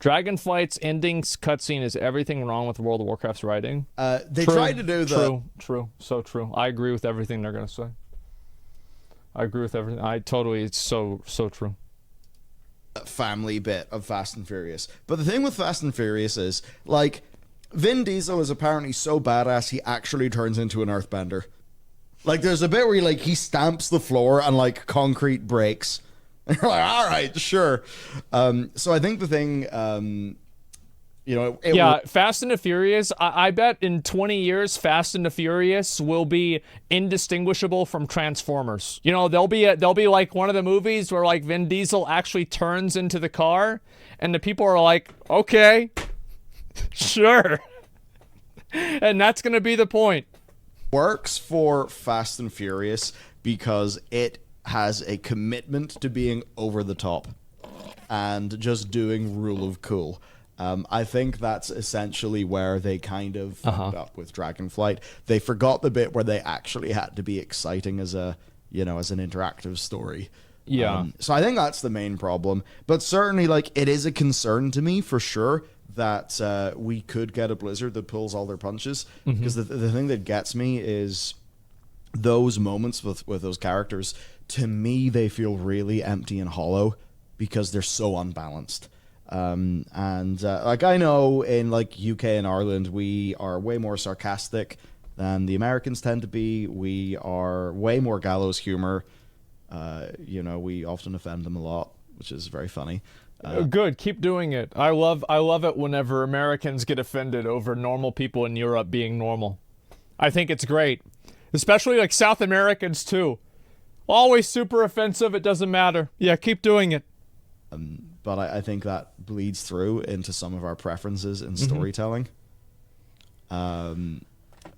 Dragonflight's ending cutscene is everything wrong with World of Warcraft's writing. They tried to do the true, so true. I agree with everything they're gonna say. I agree with everything. It's so true. family bit of Fast and Furious. But the thing with Fast and Furious is, like, Vin Diesel is apparently so badass he actually turns into an earthbender. Like, there's a bit where he stamps the floor and, like, concrete breaks. And you're like, all right, sure. So I think the thing, Fast and the Furious, I bet in 20 years, Fast and the Furious will be indistinguishable from Transformers. You know, they'll be like one of the movies where, like, Vin Diesel actually turns into the car, and the people are like, okay, sure. And that's going to be the point. Works for Fast and Furious because it has a commitment to being over the top and just doing rule of cool. I think that's essentially where they kind of fucked up with Dragonflight. They forgot the bit where they actually had to be exciting as an interactive story. Yeah. So I think that's the main problem. But certainly, like, it is a concern to me for sure that we could get a Blizzard that pulls all their punches. Because the thing that gets me is those moments with those characters. To me, they feel really empty and hollow because they're so unbalanced. Like, I know in, like, UK and Ireland, we are way more sarcastic than the Americans tend to be. We are way more gallows humor. We often offend them a lot, which is very funny. Good, keep doing it. I love it whenever Americans get offended over normal people in Europe being normal. I think it's great. Especially, like, South Americans too. Always super offensive, it doesn't matter. Yeah, keep doing it. But I think that bleeds through into some of our preferences in storytelling. A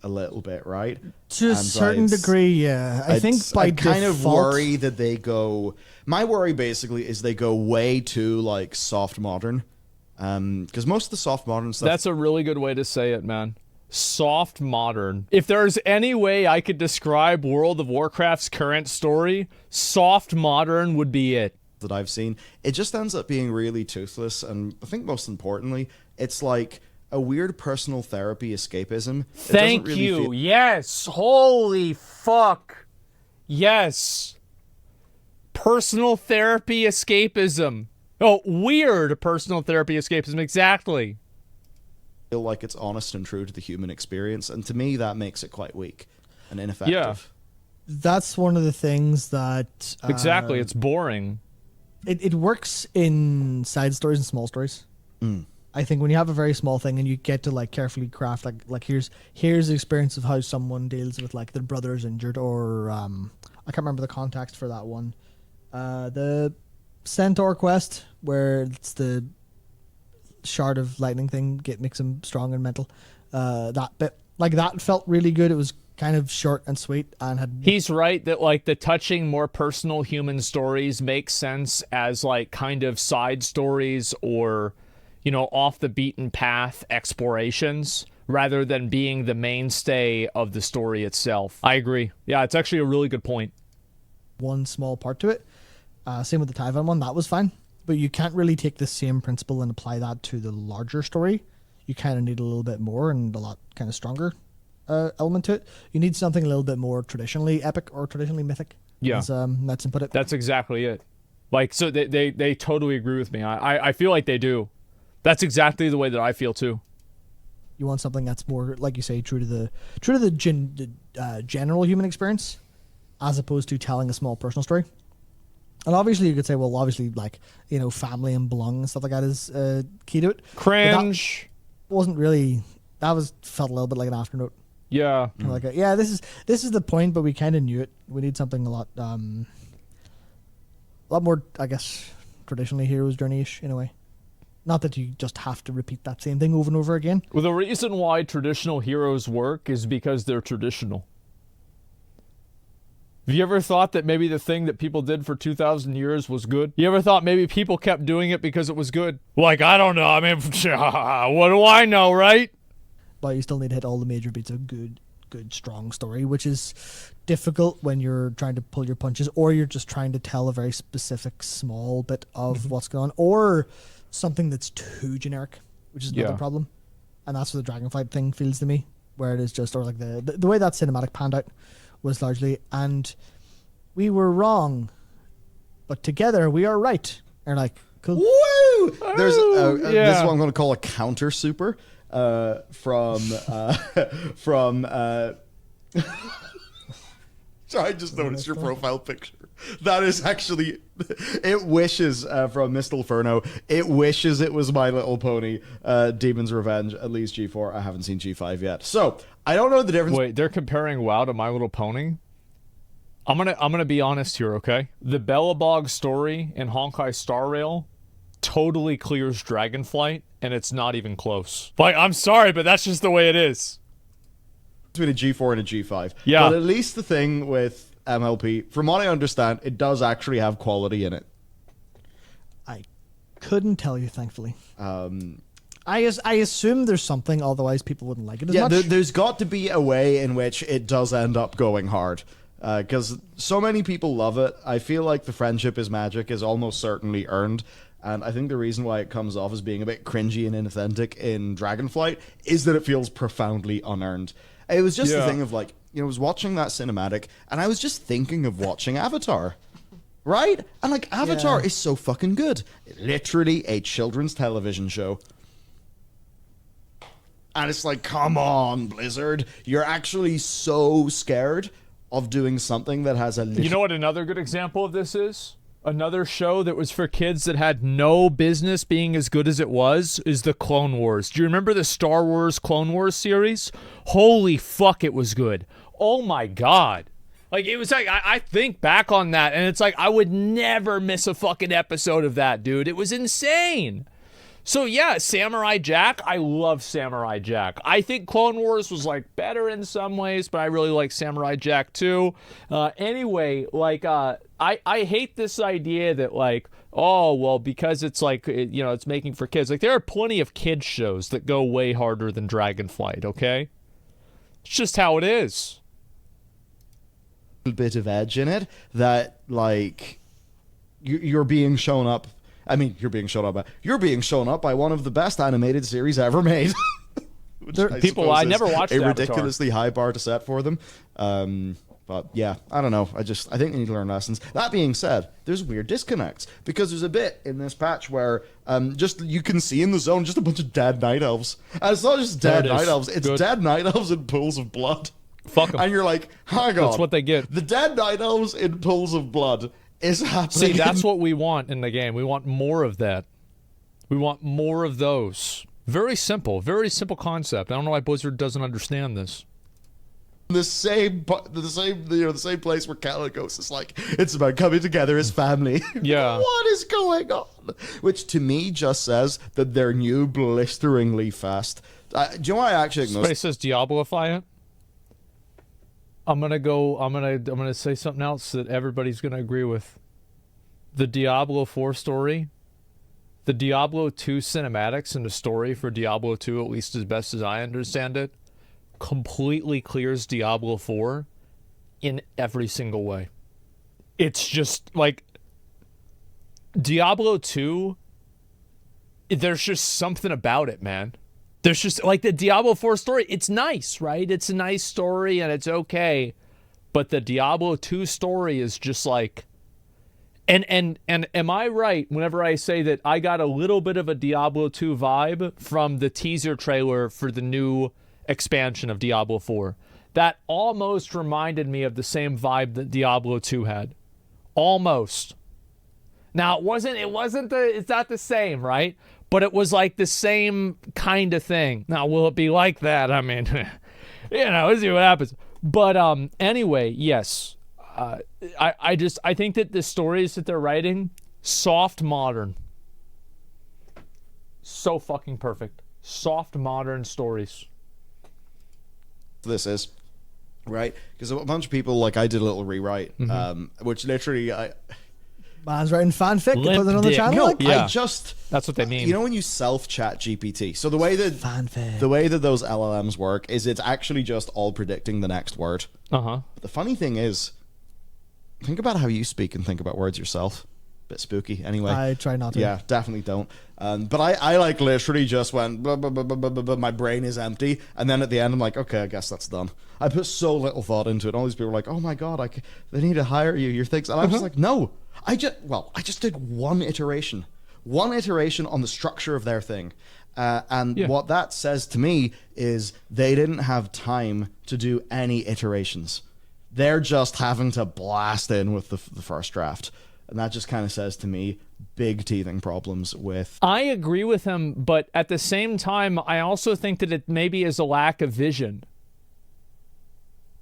little bit, right? To a certain degree, yeah. I think by default... kind of worry that they go... My worry, basically, is they go way too, like, soft modern. Because most of the soft modern stuff... That's a really good way to say it, man. Soft modern. If there's any way I could describe World of Warcraft's current story, soft modern would be it. That I've seen, it just ends up being really toothless, and I think most importantly, it's like a weird personal therapy escapism. Thank you. Yes. Holy fuck. Yes. Personal therapy escapism. Oh, weird personal therapy escapism. Exactly. Feel like it's honest and true to the human experience, and to me, that makes it quite weak and ineffective. Yeah. That's one of the things that... exactly. It's boring. It works in side stories and small stories. I think when you have a very small thing and you get to, like, carefully craft, like here's the experience of how someone deals with, like, their brother's injured, or I can't remember the context for that one. The Centaur quest, where it's the shard of lightning thing makes him strong and mental. That bit, like, that felt really good. It was kind of short and sweet and had... He's right that, like, the touching, more personal human stories make sense as, like, kind of side stories or, you know, off the beaten path explorations rather than being the mainstay of the story itself. I agree. Yeah, it's actually a really good point. One small part to it. Same with the Taiwan one. That was fine. But you can't really take the same principle and apply that to the larger story. You kind of need a little bit more and a lot kind of stronger element to it. You need something a little bit more traditionally epic or traditionally mythic. Yeah, that's input it. That's exactly it. Like, so they totally agree with me. I feel like they do. That's exactly the way that I feel too. You want something that's more, like you say, true to the general human experience, as opposed to telling a small personal story. And obviously, you could say, well, obviously, like, you know, family and belonging and stuff like that is key to it. Cringe. Wasn't really. Felt a little bit like an afternote. Yeah. Like, this is the point, but we kind of knew it. We need something a lot more, I guess, traditionally hero's journey-ish in a way. Not that you just have to repeat that same thing over and over again. Well, the reason why traditional heroes work is because they're traditional. Have you ever thought that maybe the thing that people did for 2,000 years was good? You ever thought maybe people kept doing it because it was good? Like, I don't know. I mean, what do I know, right? But you still need to hit all the major beats of good, strong story, which is difficult when you're trying to pull your punches, or you're just trying to tell a very specific small bit of what's going on, or something that's too generic, which is another Yeah. problem. And that's what the Dragonflight thing feels to me, where it is just, or like the way that cinematic panned out was largely, and we were wrong, but together we are right. And like, cool. Woo! There's yeah. this is what I'm going to call a counter super from Sorry, I just noticed your profile picture. That is actually, it wishes from Mistelferno. It wishes it was My Little Pony, Demon's Revenge, at least G4. I haven't seen G5 yet, so I don't know the difference. Wait, they're comparing WoW to My Little Pony? I'm gonna be honest here, okay? The Bellabog story in Honkai Star Rail totally clears Dragonflight, and it's not even close. Like, I'm sorry, but that's just the way it is. Between a G4 and a G5. Yeah. But at least the thing with MLP, from what I understand, it does actually have quality in it. I couldn't tell you, thankfully. I assume there's something, otherwise people wouldn't like it as much. There's got to be a way in which it does end up going hard. Because so many people love it. I feel like the friendship is magic is almost certainly earned. And I think the reason why it comes off as being a bit cringy and inauthentic in Dragonflight is that it feels profoundly unearned. It was just the thing of like, I was watching that cinematic and I was just thinking of watching Avatar. Right? And like, Avatar is so fucking good. Literally a children's television show. And it's like, come on, Blizzard. You're actually so scared of doing something that has a little... You know what another good example of this is? Another show that was for kids that had no business being as good as it was is the Clone Wars. Do you remember the Star Wars Clone Wars series? Holy fuck, it was good. Oh my god. Like, it was like, I think back on that, and it's like, I would never miss a fucking episode of that, dude. It was insane. So yeah, Samurai Jack, I love Samurai Jack. I think Clone Wars was like better in some ways, but I really like Samurai Jack too. Anyway, like I hate this idea that like, oh well, because it's like it's making for kids. Like there are plenty of kids shows that go way harder than Dragonflight. Okay, it's just how it is. Bit of edge in it that like you're being shown up. I mean, you're being shown up by one of the best animated series ever made. I never watched a Avatar. ridiculously high bar to set for them. But yeah, I don't know. I think they need to learn lessons. That being said, there's weird disconnects because there's a bit in this patch where just you can see in the zone just a bunch of dead night elves. And it's not just dead night elves; it's dead night elves in pools of blood. Fuck them. And you're like, hang on. That's what they get. The dead night elves in pools of blood is happening. See, that's what we want in the game. We want more of that. We want more of those. Very simple concept. I don't know why Blizzard doesn't understand this. The same place where Calicos is like, it's about coming together as family. Yeah. What is going on? Which to me just says that they're new blisteringly fast. Do you know why I actually Somebody says Diabloify it. I'm gonna say something else that everybody's gonna agree with. The Diablo 4 story, the Diablo 2 cinematics and the story for Diablo 2, at least as best as I understand it, completely clears Diablo 4 in every single way. It's just like Diablo 2, there's just something about it, man. There's just like the Diablo 4 story. It's nice, right? It's a nice story and it's okay. But the Diablo 2 story is just like, and am I right whenever I say that I got a little bit of a Diablo 2 vibe from the teaser trailer for the new expansion of Diablo 4? That almost reminded me of the same vibe that Diablo 2 had. Almost. Now it's not the same, right? But it was like the same kind of thing. Now, will it be like that? I mean, let's see what happens. But anyway, yes. I think that the stories that they're writing, soft modern. So fucking perfect. Soft modern stories. This is, right? Because a bunch of people, like I did a little rewrite, which literally Man's writing fanfic, Limp put it on the dick. channel. No, like, yeah. That's what they mean. You know when you self-chat GPT? So the way that those LLMs work is it's actually just all predicting the next word. Uh-huh. But the funny thing is, think about how you speak and think about words yourself. bit spooky. Anyway, I try not to. Yeah, definitely don't. But I like literally just went, blah, blah, blah, blah, blah, blah, my brain is empty. And then at the end, I'm like, okay, I guess that's done. I put so little thought into it. All these people were like, oh my God, they need to hire you. Your things. And I was like, no, I just did one iteration on the structure of their thing. What that says to me is they didn't have time to do any iterations. They're just having to blast in with the first draft. And that just kind of says to me, big teething problems with... I agree with him, but at the same time, I also think that it maybe is a lack of vision.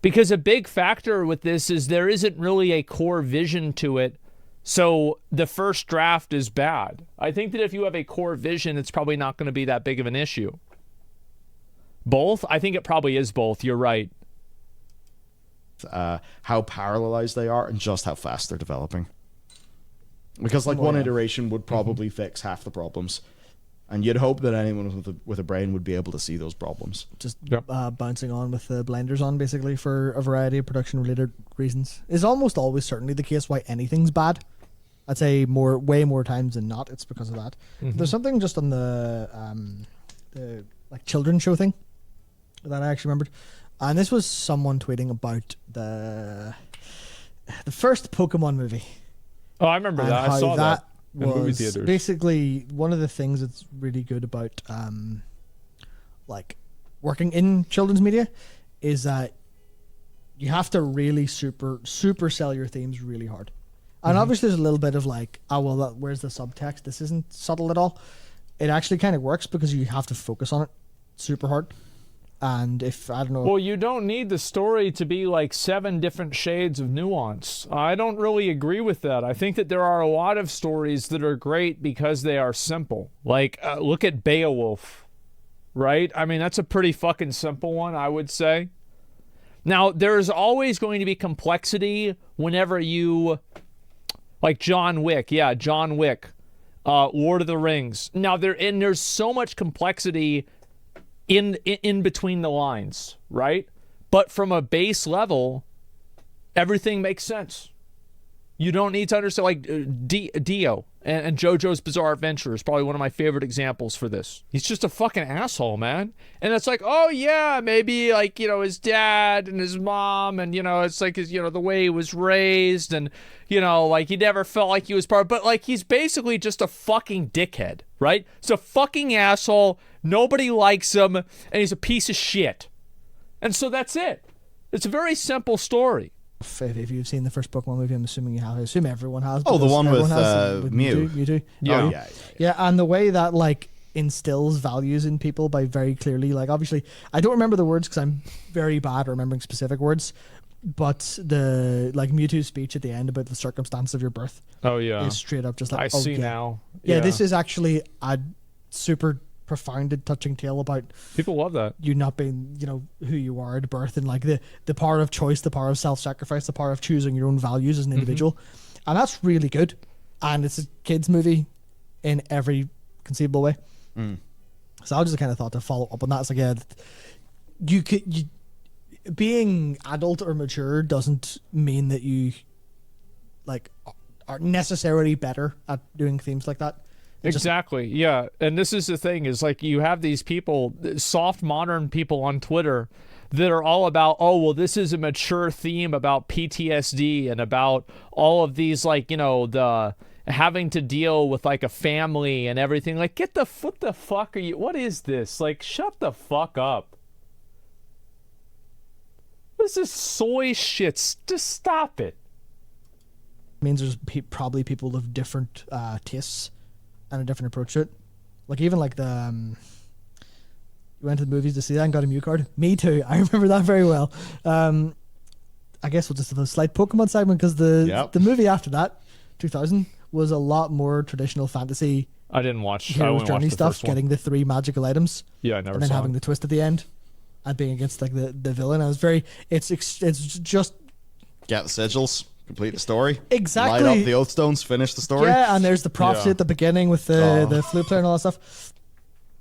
Because a big factor with this is there isn't really a core vision to it, so the first draft is bad. I think that if you have a core vision, it's probably not going to be that big of an issue. Both? I think it probably is both. You're right. How parallelized they are and just how fast they're developing. Because one iteration would probably fix half the problems, and you'd hope that anyone with a brain would be able to see those problems. Just bouncing on with the blinders on, basically, for a variety of production-related reasons, is almost always certainly the case why anything's bad. I'd say way more times than not, it's because of that. There's something just on the like children's show thing that I actually remembered, and this was someone tweeting about the first Pokemon movie. Oh, I remember that. I saw that in movie theaters. Basically, one of the things that's really good about like working in children's media is that you have to really super sell your themes really hard. And obviously there's a little bit of like, where's the subtext? This isn't subtle at all. It actually kind of works because you have to focus on it super hard. And if, I don't know... Well, you don't need the story to be like 7 different shades of nuance. I don't really agree with that. I think that there are a lot of stories that are great because they are simple. Like, look at Beowulf, right? I mean, that's a pretty fucking simple one, I would say. Now, there's always going to be complexity whenever you... Like John Wick. Yeah, John Wick. Lord of the Rings. Now, there's so much complexity in between the lines, right? But from a base level, everything makes sense. You don't need to understand, like Dio and JoJo's Bizarre Adventure is probably one of my favorite examples for this. He's just a fucking asshole, man. And it's like, oh yeah, maybe like, his dad and his mom and, it's like his, the way he was raised and, like he never felt like he was but like he's basically just a fucking dickhead, right? He's a fucking asshole. Nobody likes him and he's a piece of shit. And so that's it. It's a very simple story. If you've seen the first Pokemon movie, I'm assuming you have. I assume everyone has. Oh, the one with Mew. Mewtwo. Yeah. Oh, yeah, and the way that like instills values in people by very clearly, like obviously, I don't remember the words because I'm very bad at remembering specific words, but the like Mewtwo's speech at the end about the circumstance of your birth. Oh yeah, is straight up just like I see now. Yeah, this is actually a super profound and touching tale about people love that you not being who you are at birth and like the power of choice, the power of self-sacrifice, the power of choosing your own values as an individual, and that's really good. And it's a kids movie in every conceivable way. So I just kind of thought to follow up on that. It's like you being adult or mature doesn't mean that you like are necessarily better at doing themes like that. Exactly. Yeah. And this is the thing is like you have these people, soft modern people on Twitter that are all about, oh, well, this is a mature theme about PTSD and about all of these like, the having to deal with like a family and everything. Like, what the fuck are you? What is this? Like, shut the fuck up. This is soy shit. Just stop it. It means there's probably people with different tastes and a different approach to it. Like even like the you went to the movies to see that and got a Mew card. Me too. I remember that very well. I guess we'll just have a slight Pokemon segment because the movie after that, 2000, was a lot more traditional fantasy. I didn't watch. Hero's journey stuff. Getting the 3 magical items. Yeah, I never. And then having the twist at the end, and being against like the villain. I was very. It's just get the sigils. Complete the story. Exactly. Light up the Oathstones, finish the story. Yeah, and there's the prophecy at the beginning with the flute player and all that stuff.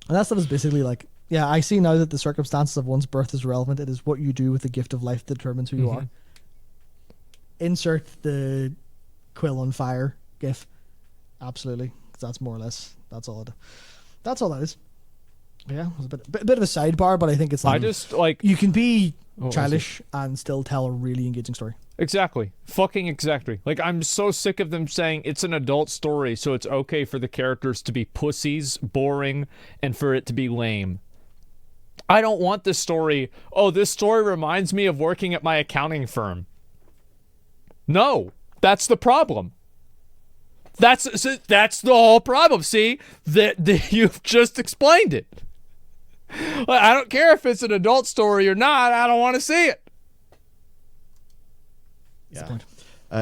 And that stuff is basically like, yeah, I see now that the circumstances of one's birth is relevant. It is what you do with the gift of life that determines who you are. Insert the quill on fire gif. Absolutely. That's more or less. That's all that is. Yeah, it was a bit of a sidebar, but I think it's I just like you can be What was childish and still tell a really engaging story. exactly, fucking exactly. Like I'm so sick of them saying it's an adult story, so it's okay for the characters to be pussies, boring, and for it to be lame. I don't want this story. Oh, this story reminds me of working at my accounting firm. No, that's the problem. That's the whole problem. See, that you've just explained it. I don't care if it's an adult story or not. I don't want to see it. Yeah.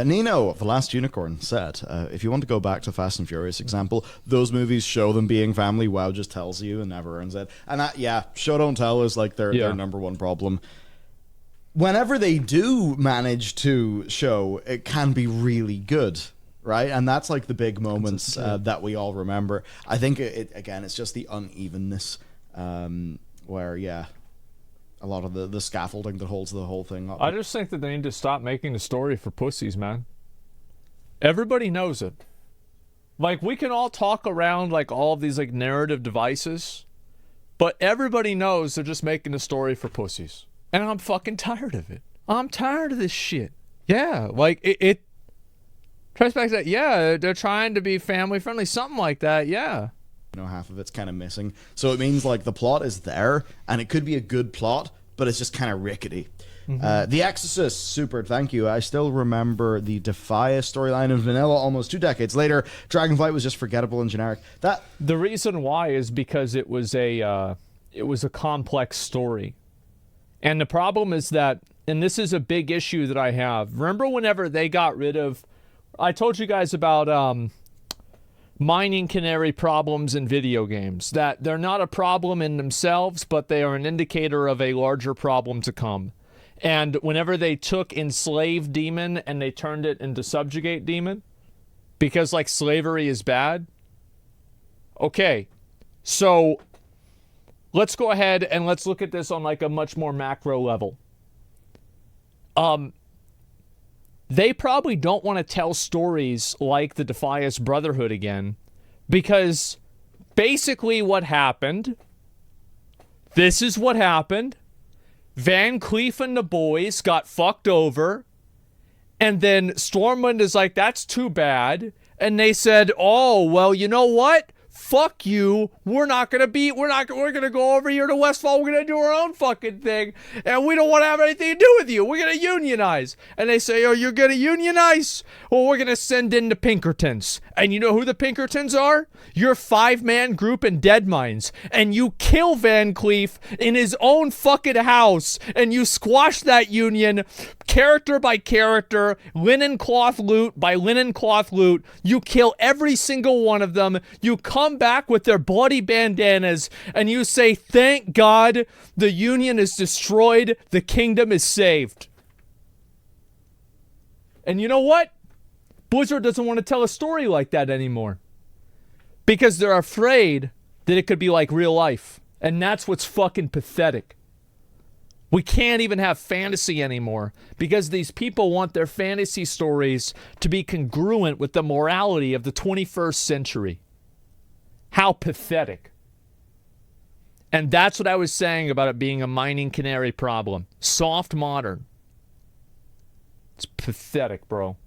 Nino, The Last Unicorn, said, if you want to go back to Fast and Furious example, those movies show them being family. WoW just tells you and never earns it. And show don't tell is like their number one problem. Whenever they do manage to show, it can be really good. Right, and that's like the big moments that we all remember. I think it's just the unevenness, where a lot of the scaffolding that holds the whole thing up. I just think that they need to stop making the story for pussies, man. Everybody knows it. Like we can all talk around like all of these like narrative devices, but everybody knows they're just making the story for pussies, and I'm fucking tired of it. I'm tired of this shit. Yeah, like it trace back to that, yeah, they're trying to be family friendly, something like that, yeah. Half of it's kind of missing. So it means like the plot is there, and it could be a good plot, but it's just kind of rickety. The Exorcist, super, thank you. I still remember the Defia storyline in vanilla almost 2 decades later. Dragonflight was just forgettable and generic. The reason why is because it was a complex story. And the problem is that, and this is a big issue that I have, remember whenever they got rid of, I told you guys about mining canary problems in video games, that they're not a problem in themselves, but they are an indicator of a larger problem to come. And whenever they took enslaved demon and they turned it into subjugate demon, because like slavery is bad. Okay, so let's go ahead and let's look at this on like a much more macro level. They probably don't want to tell stories like the Defias Brotherhood again, because basically what happened, this is what happened. Van Cleef and the boys got fucked over, and then Stormwind is like, that's too bad. And they said, oh, well, you know what? Fuck you. We're gonna go over here to Westfall. We're gonna do our own fucking thing. And we don't want to have anything to do with you. We're gonna unionize. And they say, oh, you're gonna unionize? Well, we're gonna send in the Pinkertons. And you know who the Pinkertons are? Your 5-man group in Deadmines. And you kill Van Cleef in his own fucking house. And you squash that union character by character, linen cloth loot by linen cloth loot. You kill every single one of them. You come back with their bloody bandanas and you say, thank God the Union is destroyed, the kingdom is saved. And you know what? Blizzard doesn't want to tell a story like that anymore, because they're afraid that it could be like real life. And that's what's fucking pathetic. We can't even have fantasy anymore because these people want their fantasy stories to be congruent with the morality of the 21st century. How pathetic. And that's what I was saying about it being a mining canary problem. Soft modern. It's pathetic, bro.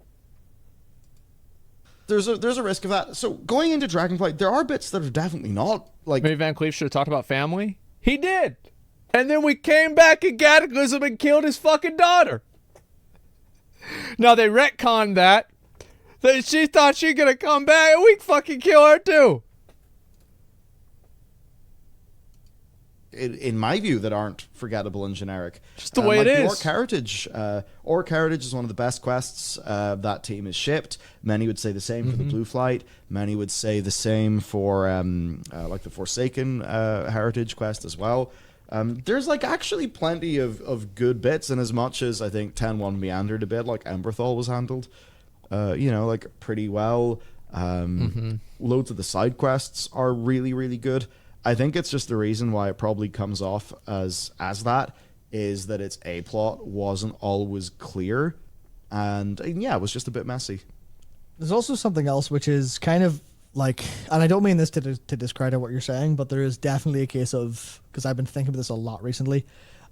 There's a risk of that. So going into Dragonflight, there are bits that are definitely not like... Maybe Van Cleef should have talked about family? He did. And then we came back in Cataclysm and killed his fucking daughter. Now they retconned that. She thought she was gonna come back and we fucking kill her too. In my view, that aren't forgettable and generic. Just the way it is. Orc Heritage. Orc Heritage is one of the best quests that team has shipped. Many would say the same for the Blue Flight. Many would say the same for like the Forsaken Heritage quest as well. There's like actually plenty of good bits, and as much as I think 10-1 meandered a bit, like Emberthal was handled, like pretty well. Loads of the side quests are really, really good. I think it's just the reason why it probably comes off as that is that its A-plot wasn't always clear, and yeah, it was just a bit messy. There's also something else which is kind of like, and I don't mean this to discredit what you're saying, but there is definitely a case of, because I've been thinking about this a lot recently.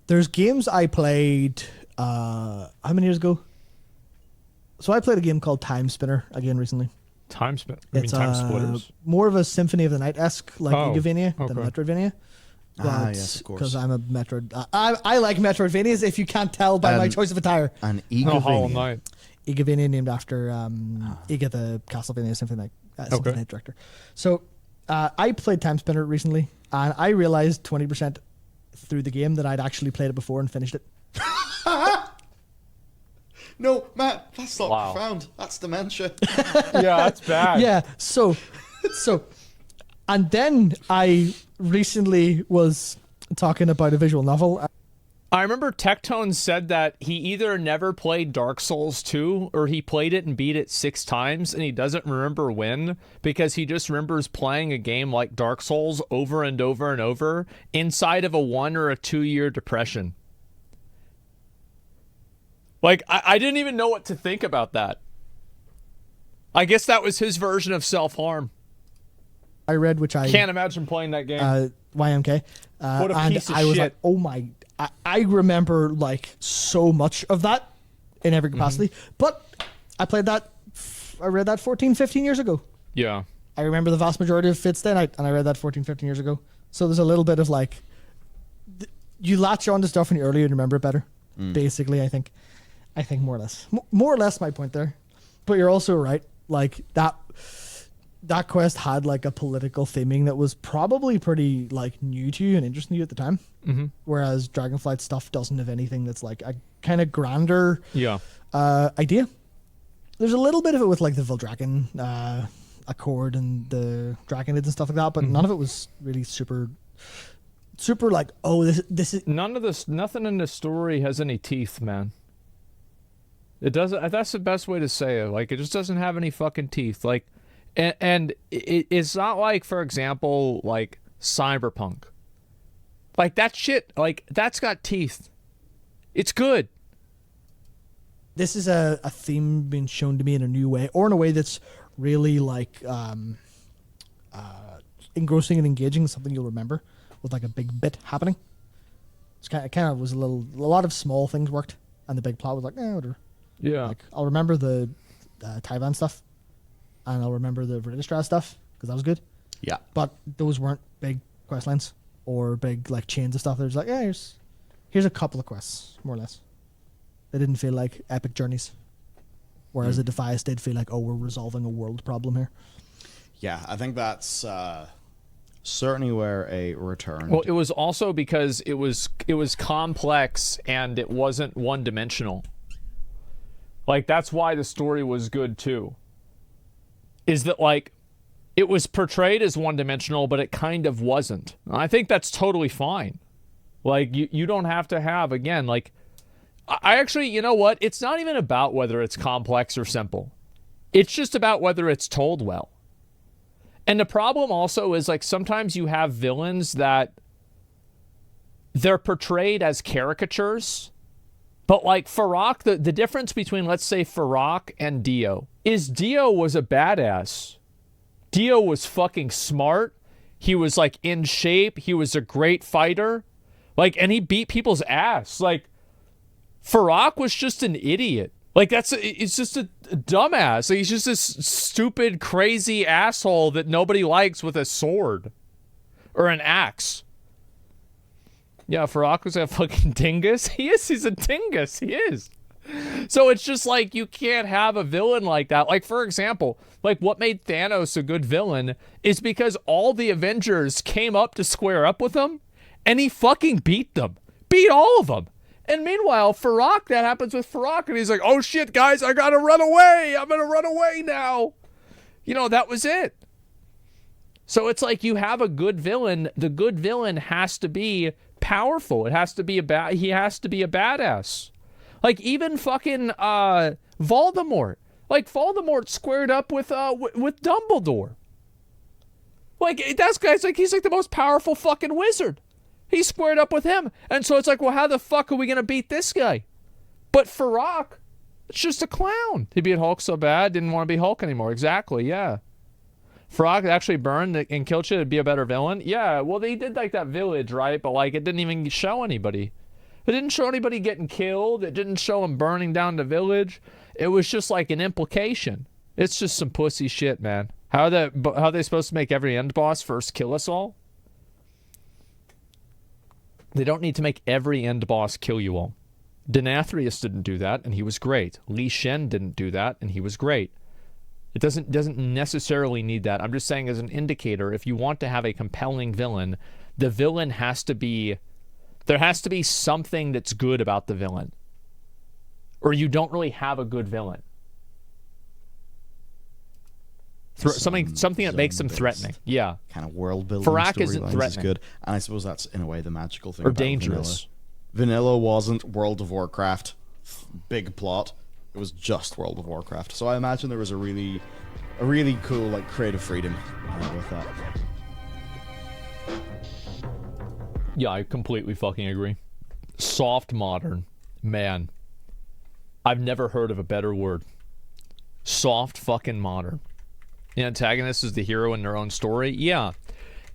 There's games I played, how many years ago? So I played a game called Time Spinner again recently. Time Splitters. More of a Symphony of the Night-esque, like Igavania than okay. Metroidvania. Yes, of course. Because I'm a Metroid. I like Metroidvanias, if you can't tell by my choice of attire. And Hollow Igavania. Knight. Igavania named after Iga, the Castlevania Symphony of the Night director. So I played Time Spinner recently, and I realized 20% through the game that I'd actually played it before and finished it. No, Matt, that's not Wow. profound. That's dementia. Yeah, that's bad. Yeah, so, and then I recently was talking about a visual novel. I remember Tectone said that he either never played Dark Souls 2 or he played it and beat it 6 times and he doesn't remember when, because he just remembers playing a game like Dark Souls over and over and over inside of a 1 or a 2 year depression. Like, I didn't even know what to think about that. I guess that was his version of self-harm. I read, which I Can't imagine playing that game. YMK. What a and piece of I was shit. like, oh my, I remember like so much of that in every capacity. But I played that, I read that 14, 15 years ago. Yeah. I remember the vast majority of Fits then, and I read that 14, 15 years ago. So there's a little bit of like, you latch on to stuff when you're earlier and remember it better. Basically, I think more or less. More or less my point there. But you're also right. Like that quest had like a political theming that was probably pretty like new to you and interesting to you at the time. Mm-hmm. Whereas Dragonflight stuff doesn't have anything that's like a kind of grander idea. There's a little bit of it with like the Vildraken Accord and the Draconids and stuff like that, but none of it was really super like, oh, this is Nothing in the story has any teeth, man. It doesn't. That's the best way to say it. Like, it just doesn't have any fucking teeth. Like, and it's not like, for example, like Cyberpunk. Like that shit. Like that's got teeth. It's good. This is a theme being shown to me in a new way, or in a way that's really like engrossing and engaging. Something you'll remember with like a big bit happening. It's kind of was a lot of small things worked, and the big plot was like, whatever. Yeah. Like I'll remember the Taiwan stuff, and I'll remember the Viridistrad stuff because that was good. Yeah. But those weren't big quest lines or big like chains of stuff. There's like, here's a couple of quests, more or less. They didn't feel like epic journeys. Whereas the Defias did feel like, we're resolving a world problem here. Yeah, I think that's certainly where a return. Well, it was also because it was complex and it wasn't one dimensional. Like that's why the story was good too. Is that like it was portrayed as one dimensional, but it kind of wasn't. I think that's totally fine. Like you don't have to have, again, like I actually, you know what? It's not even about whether it's complex or simple. It's just about whether it's told well. And the problem also is like sometimes you have villains that they're portrayed as caricatures. But like Farak, the difference between, let's say, Farak and Dio is Dio was a badass. Dio was fucking smart. He was like in shape. He was a great fighter. Like, and he beat people's ass. Like, Farak was just an idiot. Like, it's just a dumbass. Like, he's just this stupid, crazy asshole that nobody likes with a sword or an axe. Yeah, Farak was a fucking dingus. He is. He's a dingus. He is. So it's just like you can't have a villain like that. Like, for example, like what made Thanos a good villain is because all the Avengers came up to square up with him and he fucking beat them. Beat all of them. And meanwhile, Farak, that happens with Farak, and he's like, oh shit, guys, I gotta run away. I'm gonna run away now. You know, that was it. So it's like you have a good villain. The good villain has to be powerful. It has to be he has to be a badass. Like even fucking Voldemort. Like Voldemort squared up with Dumbledore. Like that guy's like he's like the most powerful fucking wizard. He squared up with him. And so it's like, well, how the fuck are we gonna beat this guy? But Farak It's just a clown. He beat Hulk so bad, didn't want to be Hulk anymore. Exactly, yeah. Frog actually burned and killed you to be a better villain? Yeah, well, they did like that village, right? But like, it didn't even show anybody. It didn't show anybody getting killed. It didn't show him burning down the village. It was just like an implication. It's just some pussy shit, man. How are they supposed to make every end boss first kill us all? They don't need to make every end boss kill you all. Denathrius didn't do that, and he was great. Li Shen didn't do that, and he was great. It doesn't necessarily need that. I'm just saying as an indicator, if you want to have a compelling villain, the villain has to be... There has to be something that's good about the villain. Or you don't really have a good villain. Something that makes them threatening. Yeah. Kind of world building Farak isn't threatening. Is good. And I suppose that's, in a way, the magical thing Or about dangerous. Vanilla wasn't World of Warcraft. Big plot. It was just World of Warcraft. So I imagine there was a really cool, like, creative freedom with that. Yeah, I completely fucking agree. Soft modern. Man. I've never heard of a better word. Soft fucking modern. The antagonist is the hero in their own story? Yeah.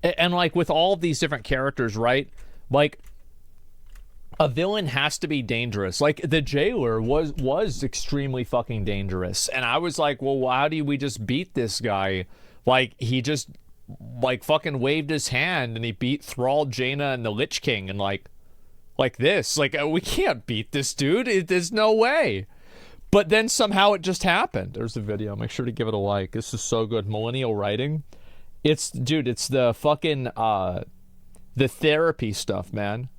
And like with all of these different characters, right? Like, a villain has to be dangerous. Like, the jailer was extremely fucking dangerous. And I was like, well, how do we just beat this guy? Like, he just, like, fucking waved his hand and he beat Thrall, Jaina, and the Lich King and, like this. Like, we can't beat this dude. There's no way. But then somehow it just happened. There's the video. Make sure to give it a like. This is so good. Millennial writing. It's the fucking, the therapy stuff, man.